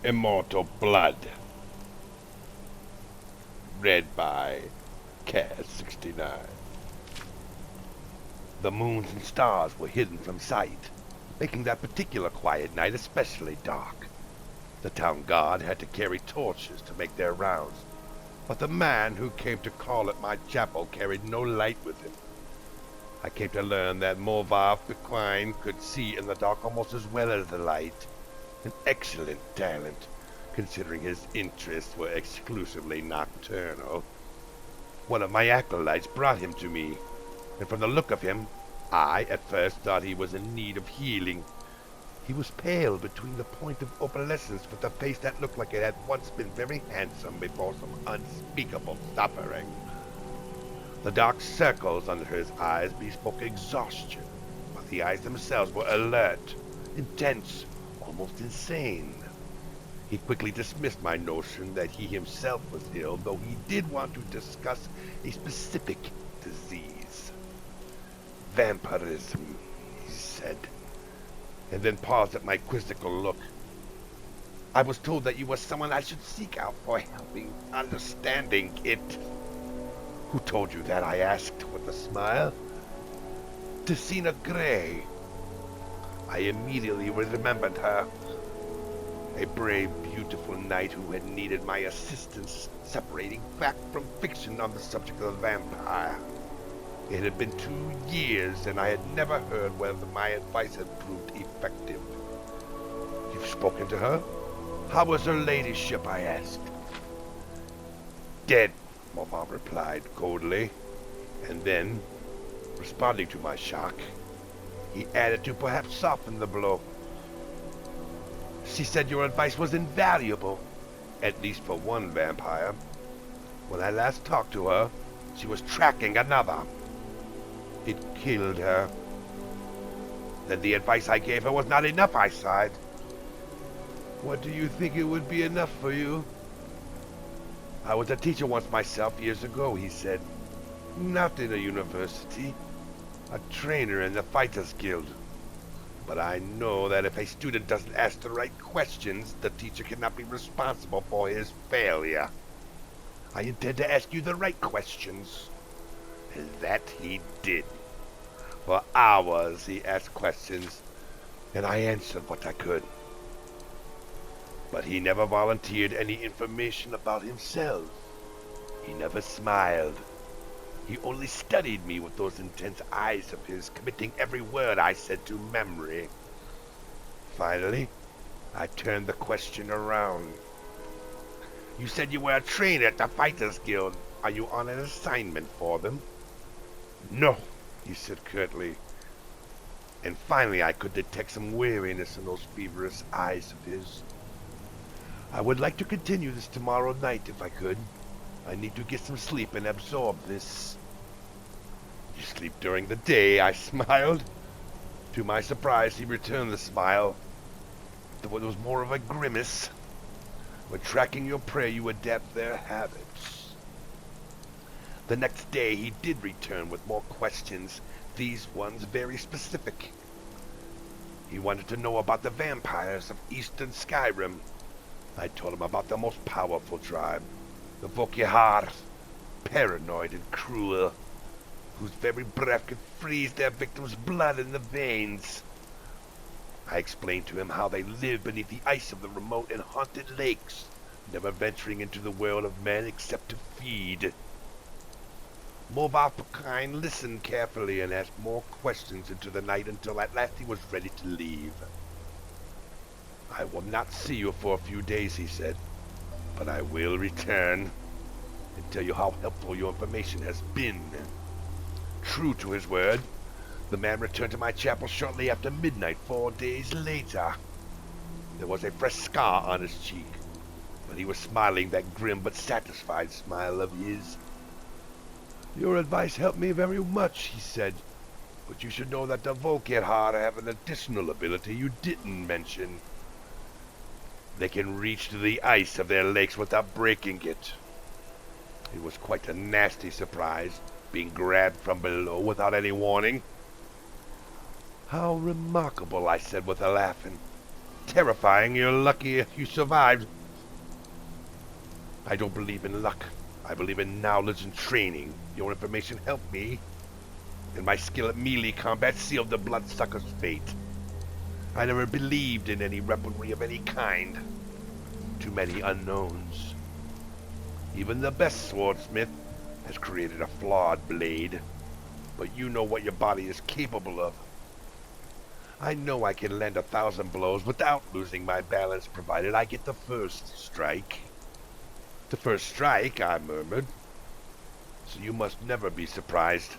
Immortal Blood. Read by Cat69. The moons and stars were hidden from sight, making that particular quiet night especially dark. The town guard had to carry torches to make their rounds, but the man who came to call at my chapel carried no light with him. I came to learn that Morvav Bequine could see in the dark almost as well as the light. An excellent talent, considering his interests were exclusively nocturnal. One of my acolytes brought him to me, and from the look of him, I at first thought he was in need of healing. He was pale between the point of opalescence, with a face that looked like it had once been very handsome before some unspeakable suffering. The dark circles under his eyes bespoke exhaustion, but the eyes themselves were alert, intense, almost insane. He quickly dismissed my notion that he himself was ill, though he did want to discuss a specific disease. Vampirism, he said, and then paused at my quizzical look. I was told that you were someone I should seek out for helping understanding it. Who told you that? I asked with a smile. Tessina Gray. I immediately remembered her. A brave, beautiful knight who had needed my assistance separating fact from fiction on the subject of the vampire. It had been 2 years, and I had never heard whether my advice had proved effective. You've spoken to her? How was her ladyship? I asked. Dead, Morvav replied coldly, and then, responding to my shock, he added to perhaps soften the blow. She said your advice was invaluable, at least for one vampire. When I last talked to her, she was tracking another. It killed her. Then the advice I gave her was not enough, I sighed. What do you think it would be enough for you? I was a teacher once myself years ago, he said. Not in a university. A trainer in the Fighters Guild. But I know that if a student doesn't ask the right questions, the teacher cannot be responsible for his failure. I intend to ask you the right questions. And that he did. For hours he asked questions, and I answered what I could. But he never volunteered any information about himself. He never smiled. He only studied me with those intense eyes of his, committing every word I said to memory. Finally, I turned the question around. You said you were a trainer at the Fighters Guild. Are you on an assignment for them? No, he said curtly. And finally I could detect some weariness in those feverish eyes of his. I would like to continue this tomorrow night if I could. I need to get some sleep and absorb this. You sleep during the day, I smiled. To my surprise, he returned the smile, though it was more of a grimace. When tracking your prey, you adapt their habits. The next day, he did return with more questions, these ones very specific. He wanted to know about the vampires of Eastern Skyrim. I told him about the most powerful tribe, the Vokihar, paranoid and cruel, whose very breath could freeze their victims' blood in the veins. I explained to him how they live beneath the ice of the remote and haunted lakes, never venturing into the world of men except to feed. Morvav Bequine listened carefully and asked more questions into the night until at last he was ready to leave. I will not see you for a few days, he said, but I will return and tell you how helpful your information has been. True to his word, the man returned to my chapel shortly after midnight 4 days later. There was a fresh scar on his cheek, but he was smiling that grim but satisfied smile of his. Your advice helped me very much, he said, but you should know that the Volkihar have an additional ability you didn't mention. They can reach to the ice of their lakes without breaking it. It was quite a nasty surprise, being grabbed from below without any warning. How remarkable, I said with a laugh, and terrifying. You're lucky you survived. I don't believe in luck. I believe in knowledge and training. Your information helped me, and my skill at melee combat sealed the bloodsucker's fate. I never believed in any weaponry of any kind. Too many unknowns. Even the best swordsmith has created a flawed blade, but you know what your body is capable of. I know I can land 1,000 blows without losing my balance, provided I get the first strike. The first strike, I murmured. So you must never be surprised.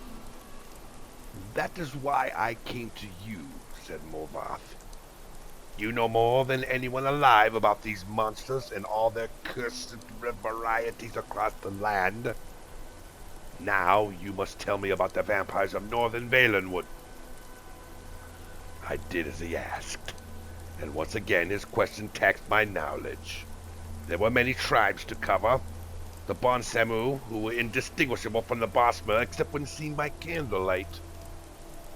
That is why I came to you, said Morvath. You know more than anyone alive about these monsters and all their cursed varieties across the land. Now you must tell me about the vampires of Northern Valenwood. I did as he asked, and once again his question taxed my knowledge. There were many tribes to cover. The Bonsamu, who were indistinguishable from the Bosmer except when seen by candlelight.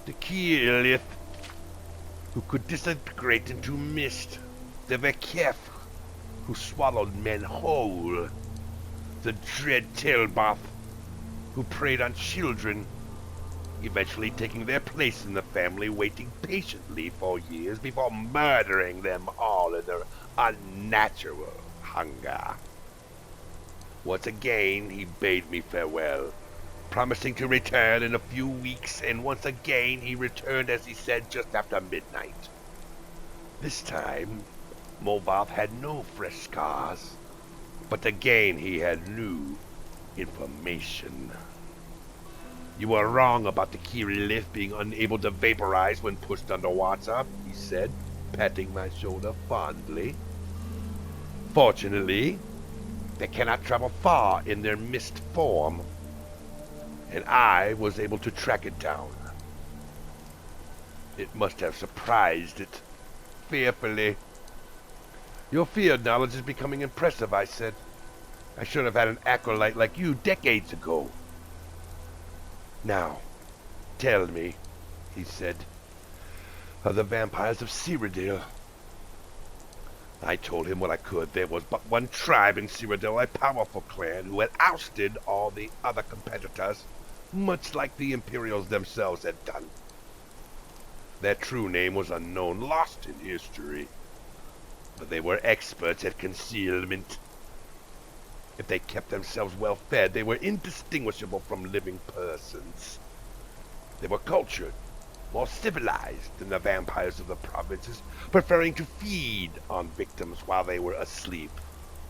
The Kielith, who could disintegrate into mist. The Vekef, who swallowed men whole. The dread Telboth, who preyed on children, eventually taking their place in the family, waiting patiently for years before murdering them all in their unnatural hunger. Once again he bade me farewell, promising to return in a few weeks, and once again he returned as he said just after midnight. This time, Morvath had no fresh scars, but again he had new information. You were wrong about the Kirilith being unable to vaporize when pushed underwater, he said, patting my shoulder fondly. Fortunately, they cannot travel far in their mist form, and I was able to track it down. It must have surprised it fearfully. Your field knowledge is becoming impressive, I said. I should have had an acolyte like you decades ago. Now, tell me, he said, of the vampires of Cyrodiil. I told him what I could. There was but one tribe in Cyrodiil, a powerful clan, who had ousted all the other competitors, much like the Imperials themselves had done. Their true name was unknown, lost in history, but they were experts at concealment. If they kept themselves well fed, they were indistinguishable from living persons. They were cultured, more civilized than the vampires of the provinces, preferring to feed on victims while they were asleep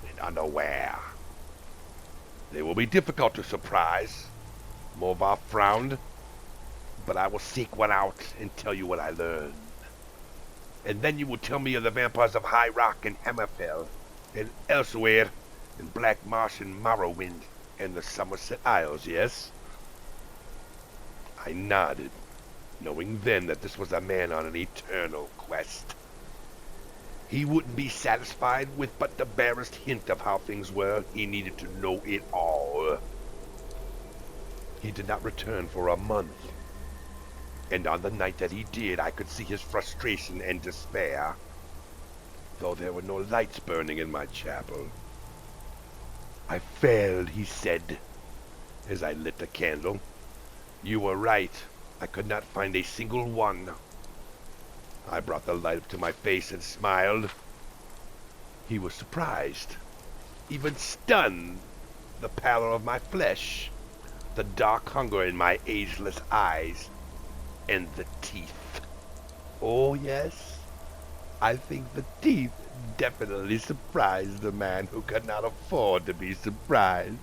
and unaware. They will be difficult to surprise. Morvath frowned, but I will seek one out and tell you what I learned. And then you will tell me of the vampires of High Rock and Hammerfell, and elsewhere in Black Marsh and Morrowind, and the Somerset Isles, yes? I nodded, knowing then that this was a man on an eternal quest. He wouldn't be satisfied with but the barest hint of how things were. He needed to know it all. He did not return for a month, and on the night that he did, I could see his frustration and despair, though there were no lights burning in my chapel. I failed, he said, as I lit the candle. You were right. I could not find a single one. I brought the light up to my face and smiled. He was surprised, even stunned, the pallor of my flesh, the dark hunger in my ageless eyes, and the teeth. Oh, yes, I think the teeth definitely surprised the man who could not afford to be surprised.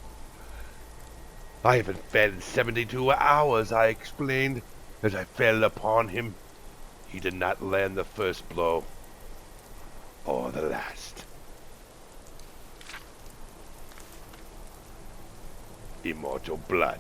I haven't fed in 72 hours, I explained, as I fell upon him. He did not land the first blow, or the last. Immortal blood.